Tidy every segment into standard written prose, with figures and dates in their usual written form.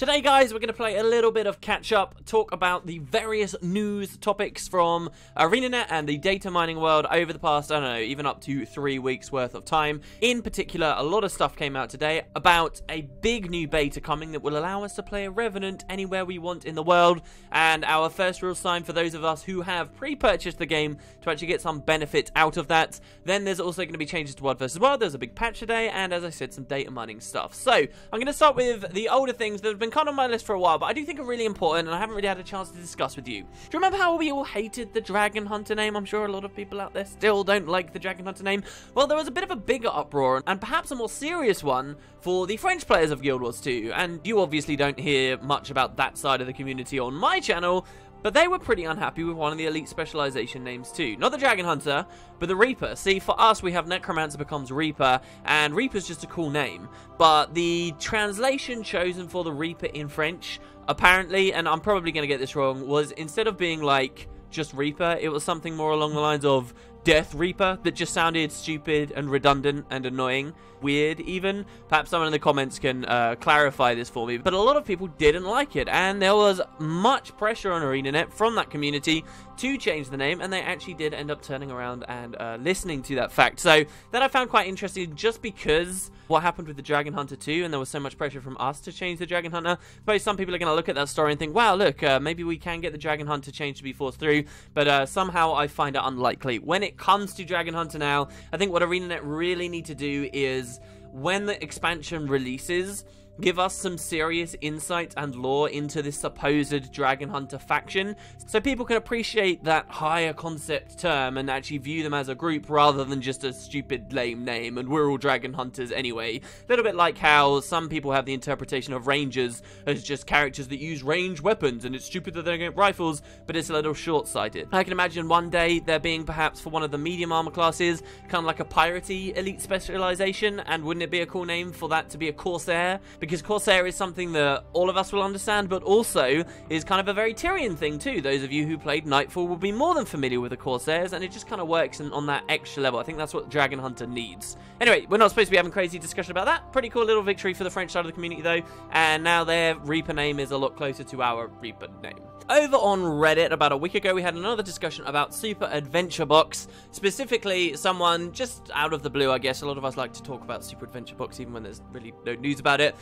Today, guys, we're going to play a little bit of catch-up, talk about the various news topics from Revenant and the data mining world over the past, I don't know, even up to 3 weeks worth of time. In particular, a lot of stuff came out today about a big new beta coming that will allow us to play a Revenant anywhere we want in the world, and our first real sign for those of us who have pre-purchased the game to actually get some benefit out of that. Then there's also going to be changes to World vs. World. There's a big patch today, and as I said, some data mining stuff. So, I'm going to start with the older things that have been kind of on my list for a while, but I do think are really important, and I haven't really had a chance to discuss with you. Do you remember how we all hated the Dragon Hunter name? I'm sure a lot of people out there still don't like the Dragon Hunter name. Well, there was a bit of a bigger uproar, and perhaps a more serious one for the French players of Guild Wars 2, and you obviously don't hear much about that side of the community on my channel, but they were pretty unhappy with one of the elite specialization names too. Not the Dragon Hunter, but the Reaper. See, for us, we have Necromancer becomes Reaper, and Reaper's just a cool name. But the translation chosen for the Reaper in French, apparently, and I'm probably going to get this wrong, was instead of being like just Reaper, it was something more along the lines of Death Reaper, that just sounded stupid and redundant and annoying. Weird, even. Perhaps someone in the comments can clarify this for me. But a lot of people didn't like it, and there was much pressure on ArenaNet from that community to change the name, and they actually did end up turning around and listening to that fact. So that I found quite interesting, just because what happened with the Dragon Hunter 2, and there was so much pressure from us to change the Dragon Hunter. But some people are going to look at that story and think, wow, look, maybe we can get the Dragon Hunter change to be forced through, but somehow I find it unlikely. When it comes to Dragon Hunter now, I think what ArenaNet really need to do is, when the expansion releases, give us some serious insight and lore into this supposed Dragon Hunter faction, so people can appreciate that higher concept term and actually view them as a group rather than just a stupid lame name and we're all Dragon Hunters anyway. A little bit like how some people have the interpretation of Rangers as just characters that use ranged weapons, and it's stupid that they don't get rifles, but it's a little short-sighted. I can imagine one day there being, perhaps for one of the medium armor classes, kind of like a piratey elite specialization, and wouldn't it be a cool name for that to be a Corsair? Because Corsair is something that all of us will understand, but also is kind of a very Tyrion thing too. Those of you who played Nightfall will be more than familiar with the Corsairs, and it just kind of works on that extra level. I think that's what Dragon Hunter needs. Anyway, we're not supposed to be having crazy discussion about that. Pretty cool little victory for the French side of the community though, and now their Reaper name is a lot closer to our Reaper name. Over on Reddit, about a week ago, we had another discussion about Super Adventure Box. Specifically, someone just out of the blue, I guess, a lot of us like to talk about Super Adventure Box even when there's really no news about it,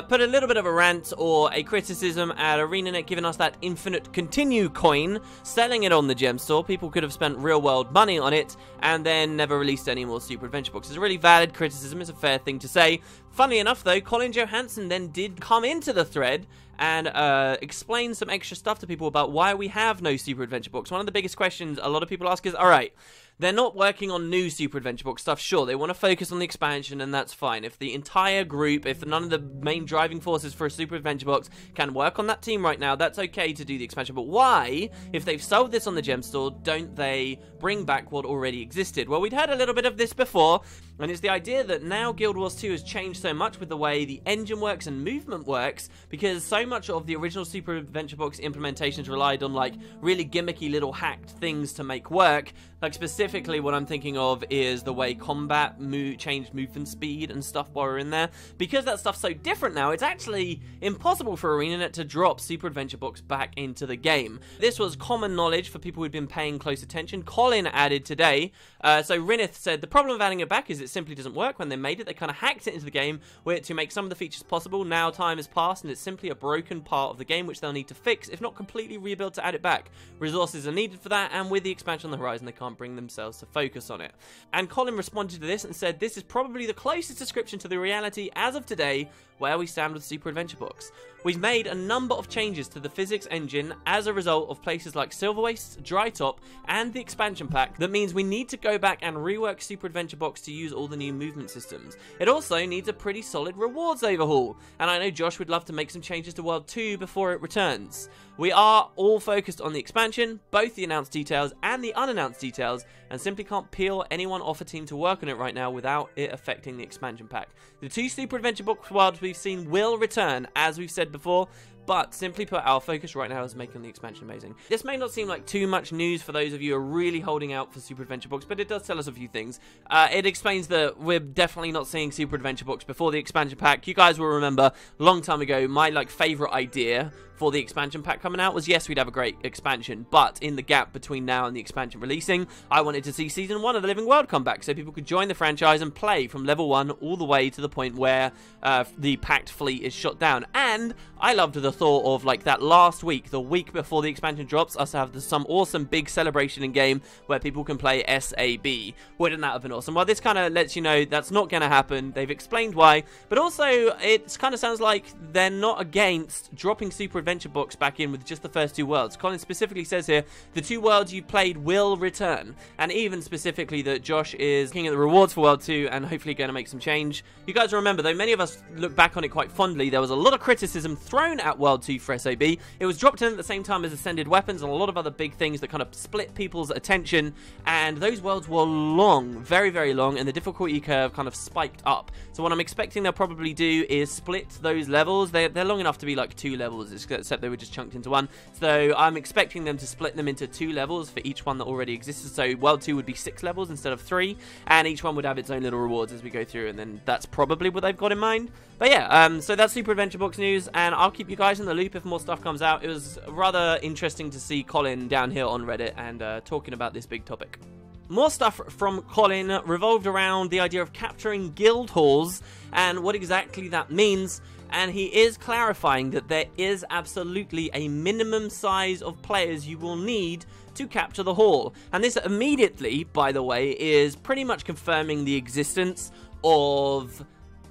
put a little bit of a rant or a criticism at ArenaNet, giving us that infinite continue coin, selling it on the gem store. People could have spent real world money on it and then never released any more Super Adventure Box. It's a really valid criticism, it's a fair thing to say. Funnily enough though, Colin Johansson then did come into the thread and explain some extra stuff to people about why we have no Super Adventure Box. One of the biggest questions a lot of people ask is, alright, they're not working on new Super Adventure Box stuff, sure, they want to focus on the expansion, and that's fine. If the entire group, if none of the main driving forces for a Super Adventure Box can work on that team right now, that's okay to do the expansion. But why, if they've sold this on the gem store, don't they bring back what already existed? Well, we'd heard a little bit of this before, and it's the idea that now Guild Wars 2 has changed so much with the way the engine works and movement works, because so much of the original Super Adventure Box implementations relied on like really gimmicky little hacked things to make work. Like specifically what I'm thinking of is the way combat changed movement speed and stuff while we're in there. Because that stuff's so different now, it's actually impossible for ArenaNet to drop Super Adventure Box back into the game. This was common knowledge for people who'd been paying close attention. Colin added today, so Rinith said, the problem of adding it back is it simply doesn't work. When they made it, they kind of hacked it into the game to make some of the features possible. Now time has passed and it's simply a broken part of the game which they'll need to fix, if not completely rebuild, to add it back. Resources are needed for that, and with the expansion on the horizon, they can't bring themselves to focus on it. And Colin responded to this and said, this is probably the closest description to the reality as of today where we stand with Super Adventure Box. We've made a number of changes to the physics engine as a result of places like Silver Waste, Dry Top, and the expansion pack. That means we need to go back and rework Super Adventure Box to use all the new movement systems. It also needs a pretty solid rewards overhaul, and I know Josh would love to make some changes to World 2 before it returns. We are all focused on the expansion, both the announced details and the unannounced details, and simply can't peel anyone off a team to work on it right now without it affecting the expansion pack. The 2 Super Adventure Box worlds we've seen will return, as we've said before, but simply put, our focus right now is making the expansion amazing. This may not seem like too much news for those of you who are really holding out for Super Adventure Books, but it does tell us a few things. It explains that we're definitely not seeing Super Adventure Books before the expansion pack. You guys will remember, a long time ago, my favorite idea for the expansion pack coming out was, yes, we'd have a great expansion, but in the gap between now and the expansion releasing, I wanted to see Season 1 of The Living World come back, so people could join the franchise and play from level 1 all the way to the point where the packed fleet is shot down. And I loved the thought of, that last week, the week before the expansion drops, us have some awesome big celebration in game where people can play SAB. Wouldn't that have been awesome? Well, this kind of lets you know that's not going to happen. They've explained why, but also it kind of sounds like they're not against dropping Super Adventure Books back in with just the first 2 worlds. Colin specifically says here, the 2 worlds you've played will return, and even specifically that Josh is looking at the rewards for World 2 and hopefully going to make some change. You guys remember, though, many of us look back on it quite fondly, there was a lot of criticism thrown at World 2 for SAB. It was dropped in at the same time as Ascended Weapons and a lot of other big things that kind of split people's attention, and those worlds were long, very, very long, and the difficulty curve kind of spiked up. So what I'm expecting they'll probably do is split those levels. They're long enough to be 2 levels, except they were just chunked into 1. So I'm expecting them to split them into 2 levels for each one that already existed. So World 2 would be 6 levels instead of 3, and each one would have its own little rewards as we go through, and then that's probably what they've got in mind. But yeah, so that's Super Adventure Books news, and I'll keep you guys in the loop if more stuff comes out. It was rather interesting to see Colin down here on Reddit and talking about this big topic. More stuff from Colin revolved around the idea of capturing guild halls and what exactly that means, and he is clarifying that there is absolutely a minimum size of players you will need to capture the hall. And this immediately, by the way, is pretty much confirming the existence of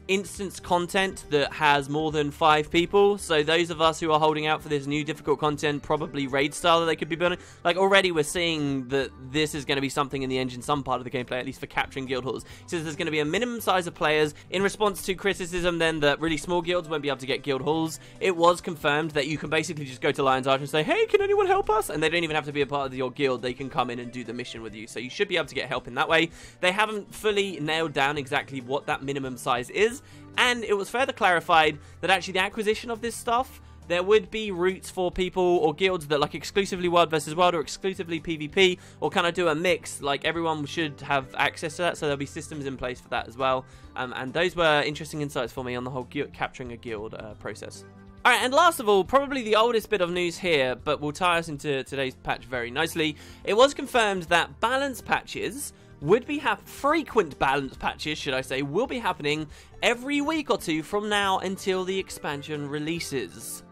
instance content that has more than 5 people. So those of us who are holding out for this new difficult content, probably raid style that they could be building, already we're seeing that this is going to be something in the engine, some part of the gameplay, at least for capturing guild halls. He says there's going to be a minimum size of players in response to criticism then that really small guilds won't be able to get guild halls. It was confirmed that you can basically just go to Lion's Arch and say, hey, can anyone help us? And they don't even have to be a part of your guild. They can come in and do the mission with you. So you should be able to get help in that way. They haven't fully nailed down exactly what that minimum size is. And it was further clarified that actually the acquisition of this stuff, there would be routes for people or guilds that exclusively World versus World or exclusively PvP, or kind of do a mix. Everyone should have access to that, so there'll be systems in place for that as well. And those were interesting insights for me on the whole capturing a guild process. Alright, and last of all, probably the oldest bit of news here, but will tie us into today's patch very nicely. It was confirmed that balance patches would be frequent balance patches, should I say, will be happening every week or 2 from now until the expansion releases.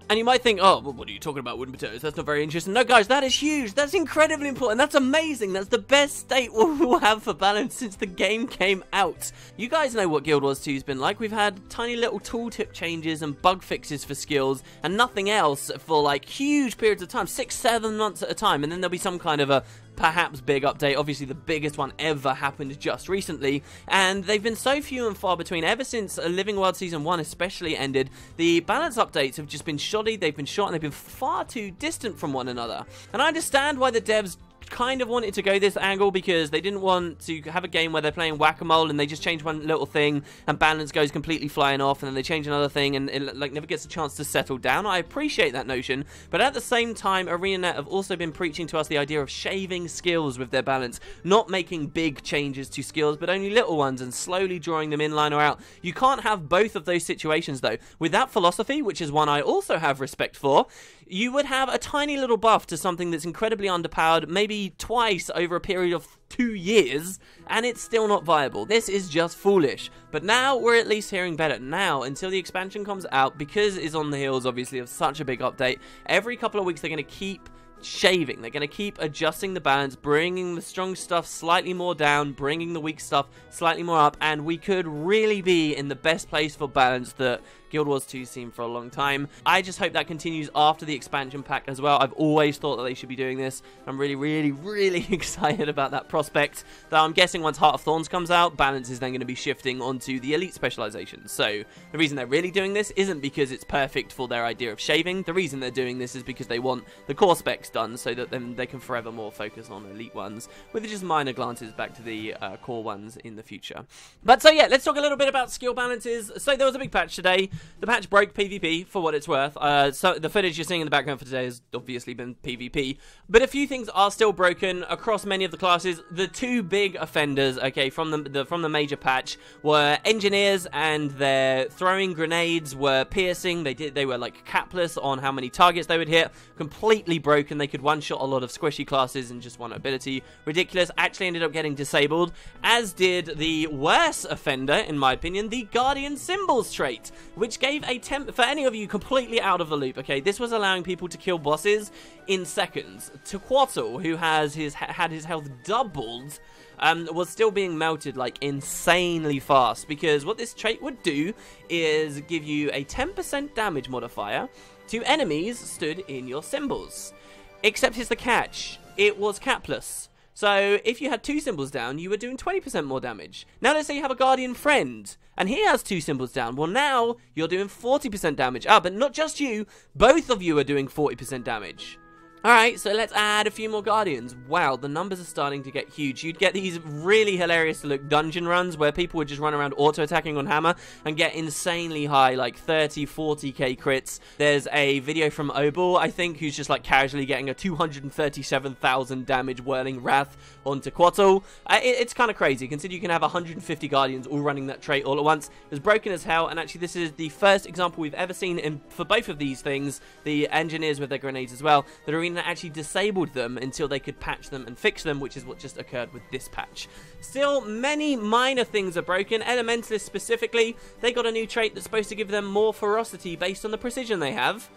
And you might think, oh, well, what are you talking about, wooden potatoes? That's not very interesting. No, guys, that is huge. That's incredibly important. That's amazing. That's the best state we'll have for balance since the game came out. You guys know what Guild Wars 2's been like. We've had tiny little tooltip changes and bug fixes for skills and nothing else for huge periods of time, 6-7 months at a time, and then there'll be some kind of a perhaps big update. Obviously the biggest one ever happened just recently, and they've been so few and far between. Ever since Living World Season 1 especially ended, the balance updates have just been shoddy, they've been short, and they've been far too distant from one another. And I understand why the devs kind of wanted to go this angle, because they didn't want to have a game where they're playing whack-a-mole and they just change one little thing and balance goes completely flying off, and then they change another thing and it never gets a chance to settle down. I appreciate that notion, but at the same time, ArenaNet have also been preaching to us the idea of shaving skills with their balance, not making big changes to skills, but only little ones and slowly drawing them in line or out. You can't have both of those situations though. With that philosophy, which is one I also have respect for, you would have a tiny little buff to something that's incredibly underpowered, maybe twice over a period of 2 years, and it's still not viable. This is just foolish. But now we're at least hearing better. Now, until the expansion comes out, because it's on the heels, obviously, of such a big update, every couple of weeks they're going to keep shaving. They're going to keep adjusting the balance, bringing the strong stuff slightly more down, bringing the weak stuff slightly more up, and we could really be in the best place for balance that Guild Wars 2 seen for a long time. I just hope that continues after the expansion pack as well. I've always thought that they should be doing this. I'm really, really, really excited about that prospect. Though I'm guessing once Heart of Thorns comes out, balance is then going to be shifting onto the elite specializations. So the reason they're really doing this isn't because it's perfect for their idea of shaving. The reason they're doing this is because they want the core specs basics done so that then they can forevermore focus on elite ones, with just minor glances back to the core ones in the future. But so yeah, let's talk a little bit about skill balances. So there was a big patch today. The patch broke PvP for what it's worth. So the footage you're seeing in the background for today has obviously been PvP, but a few things are still broken across many of the classes. The two big offenders, okay, from the major patch were engineers, and their throwing grenades were piercing. They were like capless on how many targets they would hit. Completely broken. They could one-shot a lot of squishy classes in just one ability. Ridiculous. Actually ended up getting disabled, as did the worst offender, in my opinion, the Guardian Symbols trait, which gave a temp for any of you completely out of the loop. Okay, this was allowing people to kill bosses in seconds. Tequatl, who had his health doubled, was still being melted like insanely fast, because what this trait would do is give you a 10% damage modifier to enemies stood in your symbols. Except here's the catch, it was capless. So if you had 2 symbols down, you were doing 20% more damage. Now let's say you have a Guardian friend, and he has 2 symbols down. Well, now you're doing 40% damage. But not just you, both of you are doing 40% damage. Alright, so let's add a few more Guardians. Wow, the numbers are starting to get huge. You'd get these really hilarious to look dungeon runs where people would just run around auto-attacking on hammer and get insanely high, like 30, 40k crits. There's a video from Obel, I think, who's just like casually getting a 237,000 damage whirling wrath onto Tequatl. It's kind of crazy. Consider you can have 150 Guardians all running that trait all at once. It was broken as hell, and actually this is the first example we've ever seen for both of these things, the engineers with their grenades as well, that are actually disabled them until they could patch them and fix them, which is what just occurred with this patch. Still, many minor things are broken. Elementalists specifically, they got a new trait that's supposed to give them more ferocity based on the precision they have.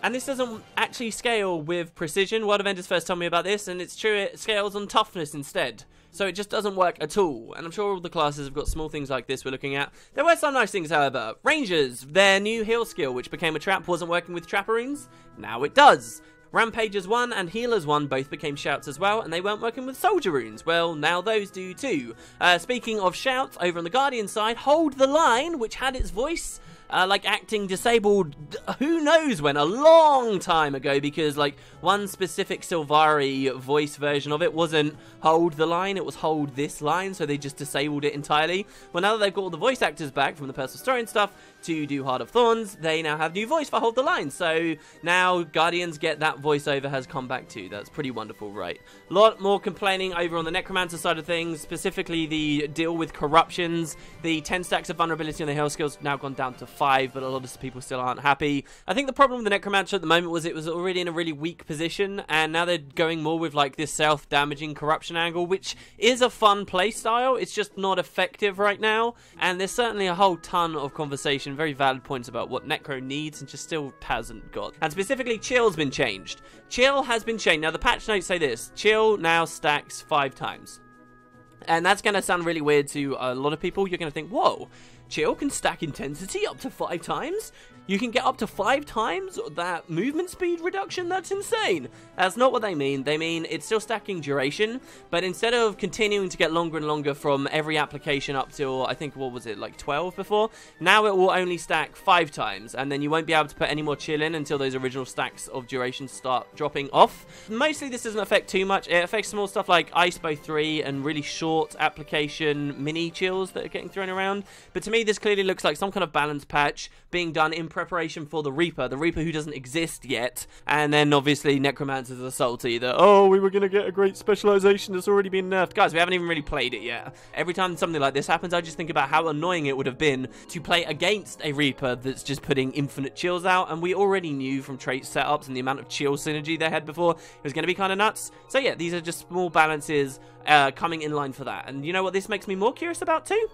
And this doesn't actually scale with precision. World of Enders first told me about this, and it's true, it scales on toughness instead. So it just doesn't work at all. And I'm sure all the classes have got small things like this we're looking at. There were some nice things, however. Rangers, their new heal skill, which became a trap, wasn't working with Trapperines. Now it does. Rampagers 1 and Healers 1 both became shouts as well, and they weren't working with Soldier Runes. Well, now those do too. Speaking of shouts, over on the Guardian side, Hold the Line, which had its voice like acting disabled, who knows when, a long time ago, because like one specific Sylvari voice version of it wasn't Hold the Line, it was Hold This Line, so they just disabled it entirely. Well, now that they've got all the voice actors back from the personal story and stuff to do Heart of Thorns, they now have new voice for Hold the Line, so now Guardians get that voiceover has come back too. That's pretty wonderful, right? A lot more complaining over on the Necromancer side of things, specifically the deal with corruptions. The 10 stacks of vulnerability on the health skills now gone down to 5, but a lot of people still aren't happy. I think the problem with the Necromancer at the moment was it was already in a really weak position, and now they're going more with like this self-damaging corruption angle, which is a fun playstyle. It's just not effective right now, and there's certainly a whole ton of conversation, very valid points about what Necro needs and just still hasn't got. And specifically, Chill's been changed. Chill has been changed. Now, the patch notes say this: Chill now stacks 5 times. And that's going to sound really weird to a lot of people. You're going to think, whoa, Chill can stack intensity up to 5 times? You can get up to 5 times that movement speed reduction? That's insane. That's not what they mean. They mean it's still stacking duration, but instead of continuing to get longer and longer from every application up till, I think, what was it, like 12 before? Now it will only stack 5 times, and then you won't be able to put any more chill in until those original stacks of duration start dropping off. Mostly this doesn't affect too much. It affects small stuff like Icebow 3 and really short application mini chills that are getting thrown around. But to me, this clearly looks like some kind of balance patch being done in preparation for the Reaper who doesn't exist yet. And then obviously Necromancers are salty that, oh, we were going to get a great specialization that's already been nerfed. Guys, we haven't even really played it yet. Every time something like this happens, I just think about how annoying it would have been to play against a Reaper that's just putting infinite chills out, and we already knew from trait setups and the amount of chill synergy they had before, it was going to be kind of nuts. So yeah, these are just small balances coming in line for that. And you know what this makes me more curious about too?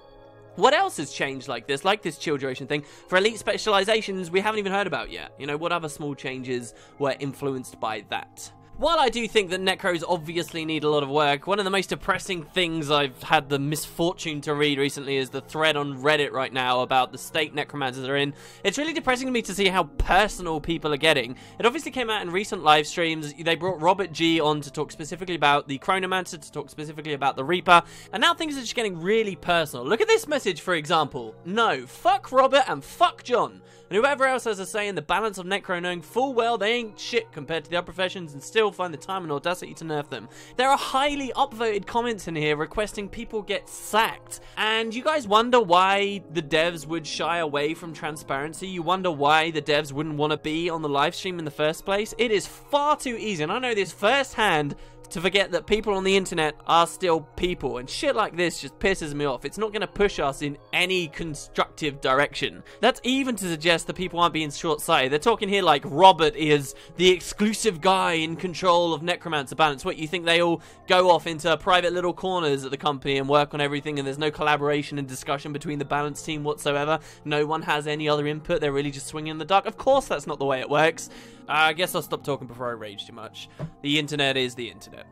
What else has changed like this chill duration thing? For elite specializations we haven't even heard about yet. You know, what other small changes were influenced by that? While I do think that Necros obviously need a lot of work, one of the most depressing things I've had the misfortune to read recently is the thread on Reddit right now about the state Necromancers are in. It's really depressing to me to see how personal people are getting. It obviously came out in recent live streams. They brought Robert G on to talk specifically about the Chronomancer, to talk specifically about the Reaper, and now things are just getting really personal. Look at this message, for example. No, fuck Robert and fuck John. And whoever else has a say in the balance of Necro, knowing full well they ain't shit compared to the other professions and still still find the time and audacity to nerf them. There are highly upvoted comments in here requesting people get sacked. And you guys wonder why the devs would shy away from transparency? You wonder why the devs wouldn't want to be on the live stream in the first place? It is far too easy, and I know this firsthand, to forget that people on the internet are still people, and shit like this just pisses me off. It's not going to push us in any constructive direction. That's even to suggest that people aren't being short-sighted. They're talking here like Robert is the exclusive guy in control of Necromancer balance. What, you think they all go off into private little corners at the company and work on everything, and there's no collaboration and discussion between the balance team whatsoever? No one has any other input? They're really just swinging in the dark? Of course that's not the way it works. I guess I'll stop talking before I rage too much. The internet is the internet.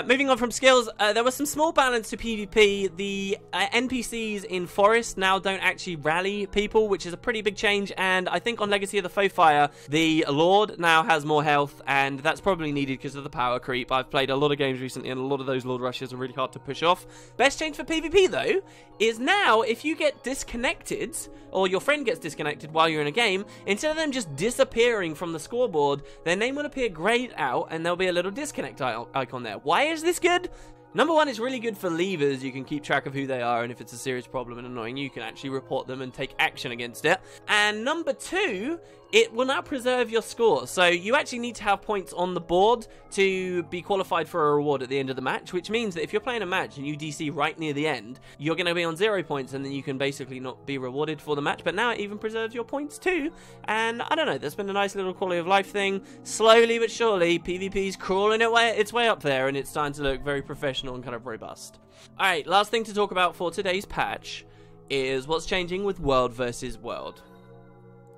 Moving on from skills, there was some small balance to PvP. The NPCs in Forest now don't actually rally people, which is a pretty big change, and I think on Legacy of the Foefire, the Lord now has more health, and that's probably needed because of the power creep. I've played a lot of games recently, and a lot of those Lord rushes are really hard to push off. Best change for PvP, though, is now if you get disconnected, or your friend gets disconnected while you're in a game, instead of them just disappearing from the scoreboard, their name will appear grayed out, and there'll be a little disconnect icon there. Why is this good? Number one, it's really good for leavers. You can keep track of who they are, and if it's a serious problem and annoying you, can actually report them and take action against it. And number two, it will now preserve your score. So you actually need to have points on the board to be qualified for a reward at the end of the match, which means that if you're playing a match and you DC right near the end, you're going to be on 0 points, and then you can basically not be rewarded for the match. But now it even preserves your points too. And I don't know, there's been a nice little quality of life thing. Slowly but surely, PvP's crawling its way up there, and it's starting to look very professional and kind of robust. Alright, last thing to talk about for today's patch is what's changing with World versus World.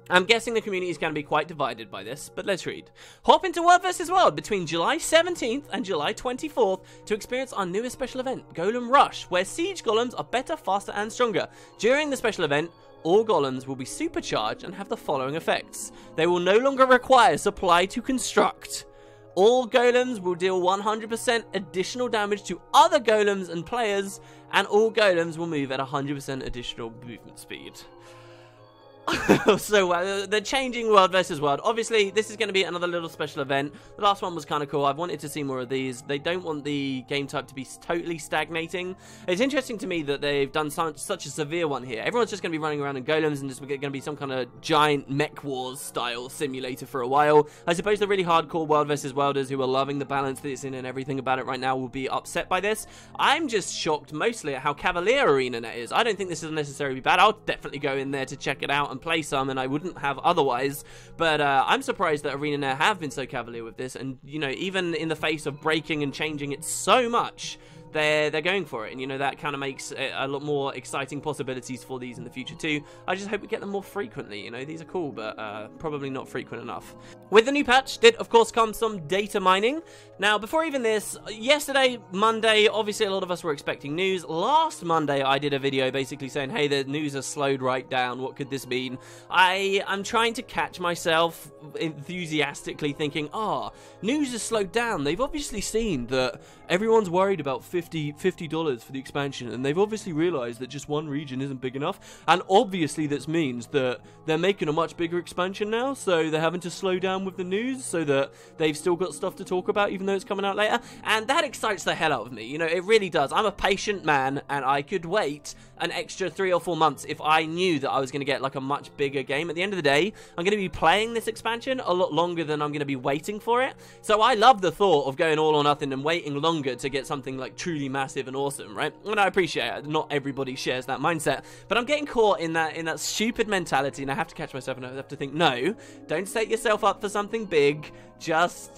I'm guessing the community is going to be quite divided by this, but let's read. Hop into World vs. World between July 17th and July 24th to experience our newest special event, Golem Rush, where siege golems are better, faster, and stronger. During the special event, all golems will be supercharged and have the following effects. They will no longer require supply to construct. All golems will deal 100% additional damage to other golems and players, and all golems will move at 100% additional movement speed. So they're changing World versus World. Obviously, this is going to be another little special event. The last one was kind of cool. I've wanted to see more of these. They don't want the game type to be totally stagnating. It's interesting to me that they've done such a severe one here. Everyone's just going to be running around in golems, and just going to be some kind of giant mech wars style simulator for a while. I suppose the really hardcore World versus Worlders who are loving the balance that it's in and everything about it right now will be upset by this. I'm just shocked mostly at how cavalier ArenaNet is. I don't think this is necessarily bad. I'll definitely go in there to check it out and play some, and I wouldn't have otherwise, but I'm surprised that ArenaNet have been so cavalier with this, and you know, even in the face of breaking and changing it so much, they're going for it, and you know, that kind of makes a lot more exciting possibilities for these in the future too. I just hope we get them more frequently. You know, these are cool, but probably not frequent enough. With the new patch did of course come some data mining. Now, before even this, yesterday, Monday, obviously a lot of us were expecting news. Last Monday I did a video basically saying, hey, the news has slowed right down, what could this mean? I'm trying to catch myself enthusiastically thinking, news has slowed down. They've obviously seen that everyone's worried about $50 for the expansion, and they've obviously realized that just one region isn't big enough, and obviously this means that they're making a much bigger expansion now, so they're having to slow down with the news so that they've still got stuff to talk about even though it's coming out later, and that excites the hell out of me. You know, it really does. I'm a patient man, and I could wait an extra 3 or 4 months if I knew that I was going to get like a much bigger game. At the end of the day, I'm going to be playing this expansion a lot longer than I'm going to be waiting for it, so I love the thought of going all or nothing and waiting longer to get something like truly massive and awesome, right? And I appreciate it. Not everybody shares that mindset, but I'm getting caught in that stupid mentality, and I have to catch myself, and I have to think, no, don't set yourself up for something big. Just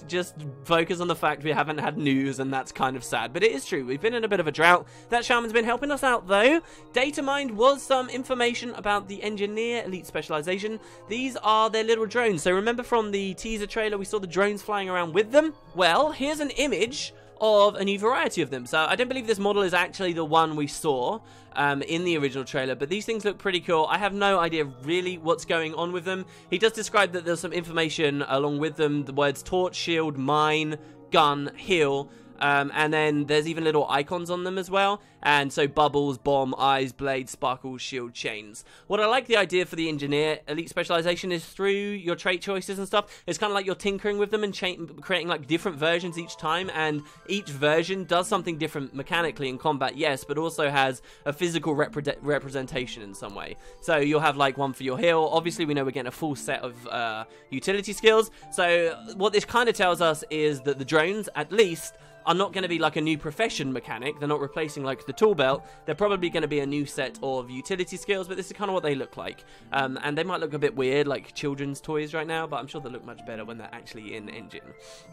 focus on the fact we haven't had news, and that's kind of sad, but it is true. We've been in a bit of a drought. That shaman's been helping us out though. Data mined was some information about the engineer elite specialization. These are their little drones. So remember from the teaser trailer we saw the drones flying around with them? Well, here's an image of a new variety of them. So I don't believe this model is actually the one we saw in the original trailer, but these things look pretty cool. I have no idea really what's going on with them. He does describe that there's some information along with them, the words torch, shield, mine, gun, heal, And then there's even little icons on them as well. And so bubbles, bomb, eyes, blade, sparkles, shield, chains. What I like the idea for the engineer elite specialization is through your trait choices and stuff. It's kind of like you're tinkering with them and creating like different versions each time. And each version does something different mechanically in combat, yes, but also has a physical representation in some way. So you'll have like one for your heal. Obviously, we know we're getting a full set of utility skills. So what this kind of tells us is that the drones, at least, are not going to be like a new profession mechanic. They're not replacing like the tool belt. They're probably going to be a new set of utility skills, but this is kind of what they look like. And they might look a bit weird, like children's toys right now, but I'm sure they'll look much better when they're actually in engine.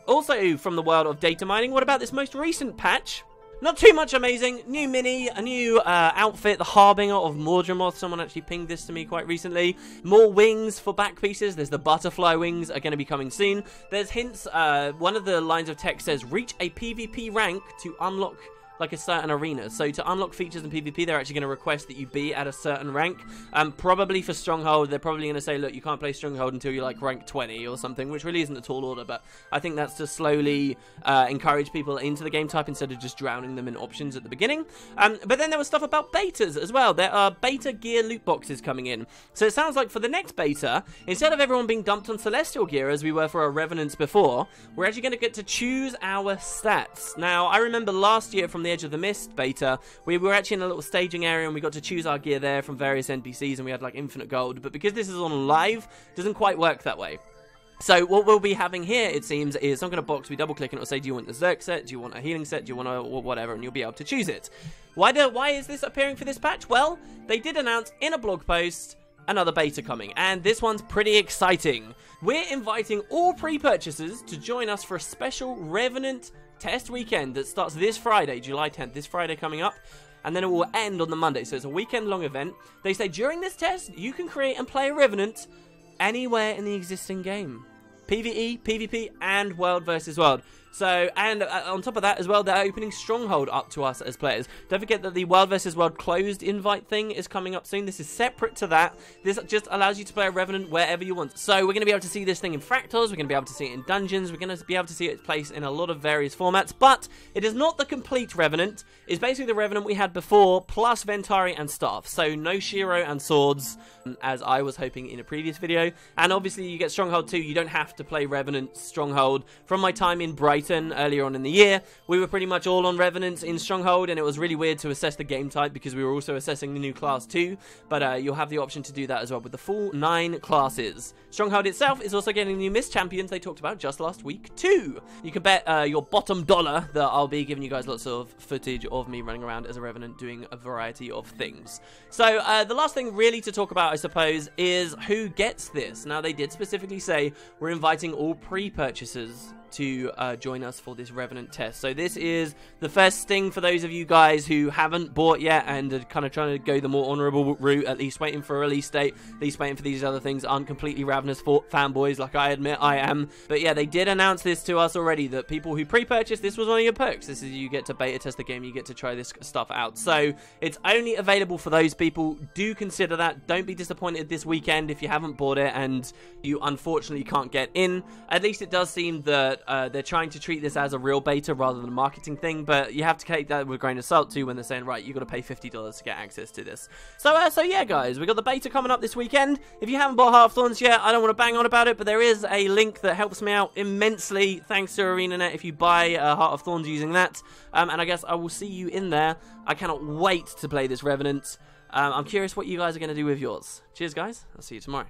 Also, from the world of data mining, what about this most recent patch? Not too much amazing. New mini, a new outfit, the Harbinger of Mordramoth. Someone actually pinged this to me quite recently. More wings for back pieces. There's the butterfly wings are going to be coming soon. There's hints. One of the lines of text says, reach a PvP rank to unlock like a certain arena. So to unlock features in PvP, they're actually going to request that you be at a certain rank. Probably for Stronghold, they're probably going to say, look, you can't play Stronghold until you're like rank 20 or something, which really isn't a tall order, but I think that's to slowly encourage people into the game type instead of just drowning them in options at the beginning. But then there was stuff about betas as well. There are beta gear loot boxes coming in. So it sounds like for the next beta, instead of everyone being dumped on Celestial gear as we were for our Revenants before, we're actually going to get to choose our stats. Now, I remember last year from the Edge of the Mist beta, we were actually in a little staging area and we got to choose our gear there from various NPCs and we had like infinite gold, but because this is on live, it doesn't quite work that way. So what we'll be having here, it seems, is some kind of box. We double click and it'll say, do you want the Zerk set? Do you want a healing set? Do you want a whatever? And you'll be able to choose it. Why is this appearing for this patch? Well, they did announce in a blog post another beta coming, and this one's pretty exciting. We're inviting all pre-purchasers to join us for a special Revenant test weekend that starts this Friday, July 10th, this Friday coming up, and then it will end on the Monday, so it's a weekend-long event. They say during this test, you can create and play a Revenant anywhere in the existing game. PvE, PvP, and World versus World. So, and on top of that as well, they're opening Stronghold up to us as players. Don't forget that the World vs. World closed invite thing is coming up soon. This is separate to that. This just allows you to play a Revenant wherever you want. So we're going to be able to see this thing in fractals. We're going to be able to see it in dungeons. We're going to be able to see its place in a lot of various formats. But it is not the complete Revenant. It's basically the Revenant we had before, plus Ventari and Staff. So no Shiro and Swords, as I was hoping in a previous video. And obviously you get Stronghold too. You don't have to play Revenant Stronghold. From my time in Brighton earlier on in the year, we were pretty much all on Revenants in Stronghold, and it was really weird to assess the game type because we were also assessing the new class too, but you'll have the option to do that as well with the full 9 classes. Stronghold itself is also getting new Mist champions they talked about just last week too. You can bet your bottom dollar that I'll be giving you guys lots of footage of me running around as a Revenant doing a variety of things. So the last thing really to talk about, I suppose, is who gets this. Now, they did specifically say we're inviting all pre-purchasers to join us for this Revenant test. So this is the first sting for those of you guys who haven't bought yet and are kind of trying to go the more honourable route, at least waiting for a release date, at least waiting for these other things, aren't completely ravenous fanboys like I admit I am. But yeah, they did announce this to us already, that people who pre-purchased, this was one of your perks. This is, you get to beta test the game, you get to try this stuff out. So it's only available for those people. Do consider that. Don't be disappointed this weekend if you haven't bought it and you unfortunately can't get in. At least it does seem that they're trying to treat this as a real beta rather than a marketing thing, but you have to take that with a grain of salt too when they're saying, right, you've got to pay $50 to get access to this. So yeah, guys, we've got the beta coming up this weekend. If you haven't bought Heart of Thorns yet, I don't want to bang on about it, but there is a link that helps me out immensely, thanks to ArenaNet, if you buy Heart of Thorns using that, and I guess I will see you in there. I cannot wait to play this Revenant. I'm curious what you guys are going to do with yours. Cheers, guys. I'll see you tomorrow.